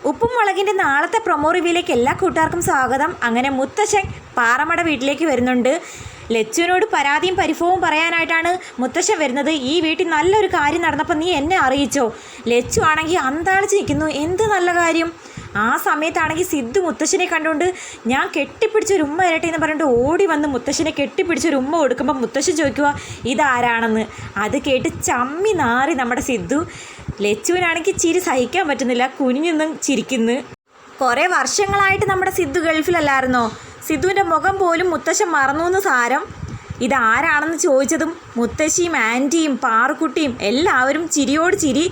ഉപ്പും മുളകിൻ്റെ നാളത്തെ പ്രൊമോ റിവ്യൂയിലേക്ക് എല്ലാ കൂട്ടുകാർക്കും സ്വാഗതം. അങ്ങനെ മുത്തശ്ശൻ പാറമട വീട്ടിലേക്ക് വരുന്നുണ്ട്. ലച്ചുവിനോട് പരാതിയും പരിഭവവും പറയാനായിട്ടാണ് മുത്തശ്ശൻ വരുന്നത്. ഈ വീട്ടിൽ നല്ലൊരു കാര്യം നടന്നപ്പോൾ നീ എന്നെ അറിയിച്ചോ? ലച്ചു ആണെങ്കിൽ അന്താളിച്ച് നിൽക്കുന്നു. എന്ത് നല്ല കാര്യം? ആ സമയത്താണെങ്കിൽ സിദ്ധു മുത്തശ്ശനെ കണ്ടുകൊണ്ട് ഞാൻ കെട്ടിപ്പിടിച്ചൊരു ഉമ്മ ഇരട്ടെ എന്ന് പറഞ്ഞിട്ട് ഓടി വന്ന് മുത്തശ്ശനെ കെട്ടിപ്പിടിച്ചൊരു ഉമ്മ കൊടുക്കുമ്പോൾ മുത്തശ്ശൻ ചോദിക്കുക ഇതാരാണെന്ന്. അത് കേട്ട് ചമ്മി നാറി നമ്മുടെ സിദ്ധു. ലച്ചുവിനാണെങ്കിൽ ചിരി സഹിക്കാൻ പറ്റുന്നില്ല, കുനിഞ്ഞൊന്നും ചിരിക്കുന്നു. കുറേ വർഷങ്ങളായിട്ട് നമ്മുടെ സിദ്ധു ഗൾഫിലല്ലായിരുന്നോ? സിദ്ധുവിൻ്റെ മുഖം പോലും മുത്തശ്ശൻ മറന്നു എന്ന് സാരം. ഇതാരാണെന്ന് ചോദിച്ചതും മുത്തശ്ശിയും ആൻറ്റിയും പാറുക്കുട്ടിയും എല്ലാവരും ചിരിയോട് ചിരി.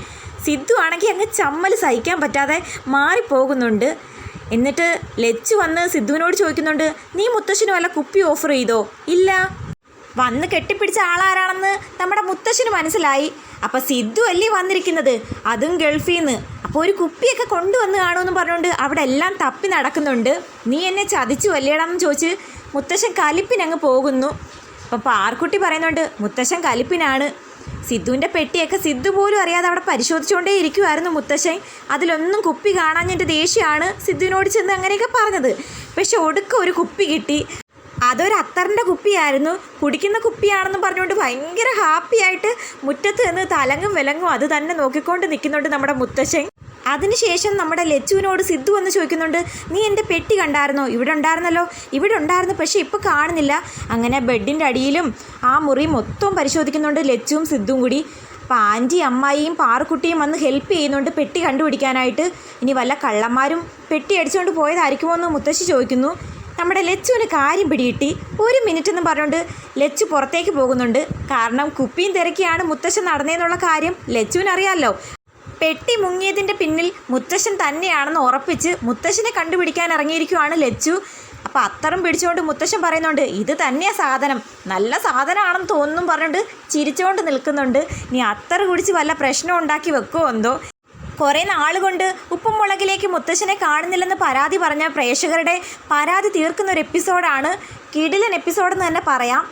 സിദ്ധു ആണെങ്കിൽ അങ്ങ് ചമ്മൽ സഹിക്കാൻ പറ്റാതെ മാറിപ്പോകുന്നുണ്ട്. എന്നിട്ട് ലച്ചു വന്ന് സിദ്ധുവിനോട് ചോദിക്കുന്നുണ്ട്, നീ മുത്തശ്ശന് വല്ല കുപ്പി ഓഫർ ചെയ്തോ? ഇല്ല. വന്ന് കെട്ടിപ്പിടിച്ച ആളാരാണെന്ന് നമ്മുടെ മുത്തശ്ശന് മനസ്സിലായി. അപ്പം സിദ്ധു അല്ലേ വന്നിരിക്കുന്നത്, അതും ഗൾഫിൽ നിന്ന്. അപ്പോൾ ഒരു കുപ്പിയൊക്കെ കൊണ്ടുവന്ന് കാണുമെന്ന് പറഞ്ഞുകൊണ്ട് അവിടെ എല്ലാം തപ്പി നടക്കുന്നുണ്ട്. നീ എന്നെ ചതിച്ചു വല്ലേടാന്ന് ചോദിച്ച് മുത്തശ്ശൻ കലിപ്പിനങ്ങ് പോകുന്നു. അപ്പം പാർക്കുട്ടി പറയുന്നുണ്ട് മുത്തശ്ശൻ കലിപ്പിനാണ്. സിദ്ധുവിൻ്റെ പെട്ടിയൊക്കെ സിദ്ധു പോലും അറിയാതെ അവിടെ പരിശോധിച്ചുകൊണ്ടേ ഇരിക്കുമായിരുന്നു മുത്തശ്ശൻ. അതിലൊന്നും കുപ്പി കാണാഞ്ഞതിൻ്റെ ദേഷ്യമാണ് സിദ്ധുവിനോട് ചെന്ന് അങ്ങനെയൊക്കെ പറഞ്ഞത്. പക്ഷെ ഒടുക്കം ഒരു കുപ്പി കിട്ടി. അതൊരു അത്തറിൻ്റെ കുപ്പിയായിരുന്നു. കുടിക്കുന്ന കുപ്പിയാണെന്ന് പറഞ്ഞുകൊണ്ട് ഭയങ്കര ഹാപ്പി ആയിട്ട് മുറ്റത്ത് നിന്ന് തലങ്ങും വിലങ്ങും അത് തന്നെ നോക്കിക്കൊണ്ട് നിൽക്കുന്നുണ്ട് നമ്മുടെ മുത്തശ്ശൻ. അതിനുശേഷം നമ്മുടെ ലച്ചുവിനോട് സിദ്ധു വന്ന് ചോദിക്കുന്നുണ്ട്, നീ എൻ്റെ പെട്ടി കണ്ടായിരുന്നോ? ഇവിടെ ഉണ്ടായിരുന്നല്ലോ. ഇവിടെ ഉണ്ടായിരുന്നു, പക്ഷേ ഇപ്പോൾ കാണുന്നില്ല. അങ്ങനെ ബെഡിൻ്റെ അടിയിലും ആ മുറി മൊത്തവും പരിശോധിക്കുന്നുണ്ട് ലച്ചുവും സിദ്ധുവും കൂടി. അപ്പോൾ ആൻറ്റി അമ്മായിയും പാറുക്കുട്ടിയും വന്ന് ഹെൽപ്പ് ചെയ്യുന്നുണ്ട് പെട്ടി കണ്ടുപിടിക്കാനായിട്ട്. ഇനി വല്ല കള്ളന്മാരും പെട്ടി അടിച്ചുകൊണ്ട് പോയതായിരിക്കുമോ എന്ന് മുത്തശ്ശി ചോദിക്കുന്നു. നമ്മുടെ ലച്ചുവിന് കാര്യം പിടികിട്ടി. ഒരു മിനിറ്റ് എന്ന് പറഞ്ഞുകൊണ്ട് ലച്ചു പുറത്തേക്ക് പോകുന്നുണ്ട്. കാരണം കുപ്പിയും തിരക്കിയാണ് മുത്തശ്ശൻ നടന്നതെന്നുള്ള കാര്യം ലച്ചുവിനറിയാമല്ലോ. പെട്ടി മുങ്ങിയതിൻ്റെ പിന്നിൽ മുത്തശ്ശൻ തന്നെയാണെന്ന് ഉറപ്പിച്ച് മുത്തശ്ശനെ കണ്ടുപിടിക്കാൻ ഇറങ്ങിയിരിക്കുവാണ് ലച്ചു. അപ്പോൾ അത്തറും പിടിച്ചുകൊണ്ട് മുത്തശ്ശൻ പറയുന്നുണ്ട്, ഇത് തന്നെയാണ് സാധനം, നല്ല സാധനമാണെന്ന് തോന്നുന്നു പറഞ്ഞുകൊണ്ട് ചിരിച്ചുകൊണ്ട് നിൽക്കുന്നുണ്ട്. ഇനി അത്തറ് കുടിച്ച് വല്ല പ്രശ്നം ഉണ്ടാക്കി വെക്കുമോ എന്തോ. കുറേ നാളുകൊണ്ട് ഉപ്പും മുളകിലേക്ക് മുത്തശ്ശനെ കാണുന്നില്ലെന്ന് പരാതി പറഞ്ഞ പ്രേക്ഷകരുടെ പരാതി തീർക്കുന്ന ഒരു എപ്പിസോഡാണ്. കിടിലൻ എപ്പിസോഡെന്ന് തന്നെ പറയാം.